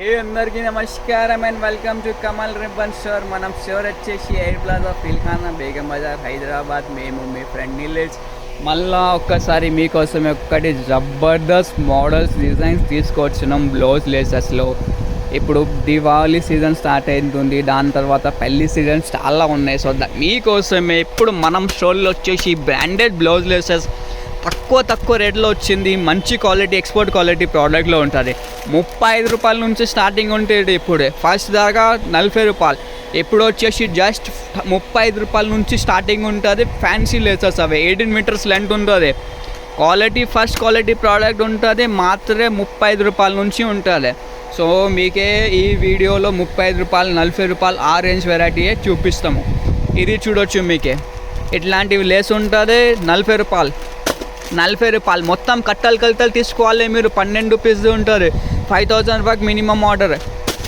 అందరికీ నమస్కారం and welcome to Kamal ribbon store. మనం స్టోర్ వచ్చేసి ఎయిర్ ప్లాజా ఫిల్ఖానా బేగం బజార్ హైదరాబాద్. మేము మీ ఫ్రెండ్ నీలేజ్ మళ్ళా ఒక్కసారి మీకోసం ఒక్కటి జబర్దస్త్ మోడల్స్ డిజైన్స్ తీసుకొచ్చినాం బ్లౌజ్ లేసెస్లో. ఇప్పుడు దివాళీ సీజన్ స్టార్ట్ అవుతుంది, దాని తర్వాత పెళ్లి సీజన్స్ చాలా ఉన్నాయి. సో మీకోసమే ఇప్పుడు మనం స్టోర్లో వచ్చేసి బ్రాండెడ్ బ్లౌజ్ లేసెస్ తక్కువ రేట్లో వచ్చింది. మంచి క్వాలిటీ, ఎక్స్పోర్ట్ క్వాలిటీ ప్రోడక్ట్లో ఉంటుంది. 35 రూపాయల నుంచి స్టార్టింగ్ ఉంటుంది. ఇప్పుడే ఫస్ట్ దాకా 40 రూపాయలు, ఇప్పుడు వచ్చేసి జస్ట్ 35 రూపాయల నుంచి స్టార్టింగ్ ఉంటుంది. ఫ్యాన్సీ లేసెస్ అవి 18 మీటర్స్ లెంత్ ఉంటుంది. క్వాలిటీ ఫస్ట్ క్వాలిటీ ప్రోడక్ట్ ఉంటుంది. మాత్రమే 35 రూపాయల నుంచి ఉంటుంది. సో మీకే ఈ వీడియోలో 35 రూపాయలు, 40 రూపాయలు ఆ రేంజ్ వెరైటీయే చూపిస్తాము. ఇది చూడొచ్చు, మీకే ఇట్లాంటివి లేస్ ఉంటుంది. 40 రూపాయలు మొత్తం కట్టలు తీసుకోవాలి మీరు. 12 పీస్ ఉంటుంది. 5000 రూపాయకి మినిమం ఆర్డర్.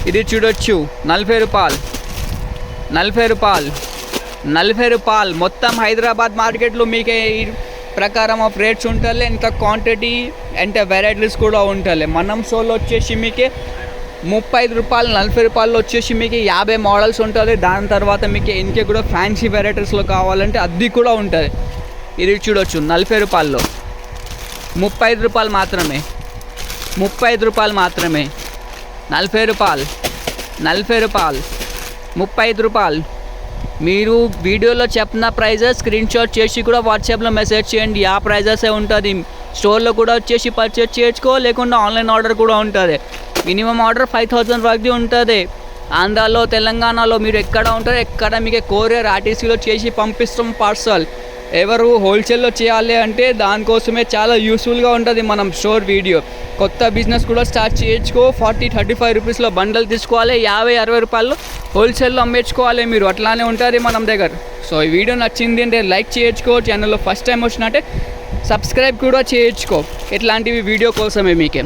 ఇది చూడొచ్చు, 40 రూపాయలు మొత్తం హైదరాబాద్ మార్కెట్లో మీకే ఈ ప్రకారం ఆఫ్ రేట్స్ ఉంటుంది. ఎంత క్వాంటిటీ అంటే వెరైటీస్ కూడా ఉంటుంది. మనం షోలో వచ్చేసి మీకే 35 రూపాయలు, 40 రూపాయలు వచ్చేసి మీకు 50 మోడల్స్ ఉంటుంది. దాని తర్వాత మీకు ఇంకే కూడా ఫ్యాన్సీ వెరైటీస్లో కావాలంటే అది కూడా ఉంటుంది. ఇది చూడొచ్చు, 40 రూపాయల్లో 35 రూపాయలు మాత్రమే. 40 రూపాయలు 35 రూపాయలు. మీరు వీడియోలో చెప్పిన ప్రైజెస్ స్క్రీన్ షాట్ చేసి కూడా వాట్సాప్లో మెసేజ్ చేయండి. ఆ ప్రైజెసే ఉంటుంది. స్టోర్లో కూడా వచ్చేసి పర్చేజ్ చేసుకో, లేకుండా ఆన్లైన్ ఆర్డర్ కూడా ఉంటుంది. మినిమం ఆర్డర్ 5000 వరకు ఉంటుంది. ఆంధ్రాలో, తెలంగాణలో మీరు ఎక్కడ ఉంటారో ఎక్కడ మీకు కొరియర్ ఆర్టీసీలో చేసి పంపిస్తాం పార్సల్. ఎవరు హోల్సేల్లో చేయాలి అంటే దానికోసమే చాలా యూస్ఫుల్గా ఉంటుంది మనం స్టోర్ వీడియో. కొత్త బిజినెస్ కూడా స్టార్ట్ చేయొచ్చుకో. 40-35 రూపీస్లో బండల్ తీసుకోవాలి, 50-60 రూపాయలు హోల్సేల్లో అమ్మేసుకోవాలి మీరు. అట్లానే ఉంటుంది మనం దగ్గర. సో ఈ వీడియో నచ్చింది అంటే లైక్ చేయొచ్చుకో. ఛానల్లో ఫస్ట్ టైం వచ్చినట్టే సబ్స్క్రైబ్ కూడా చేయొచ్చుకో. ఇట్లాంటివి వీడియో కోసమే మీకే.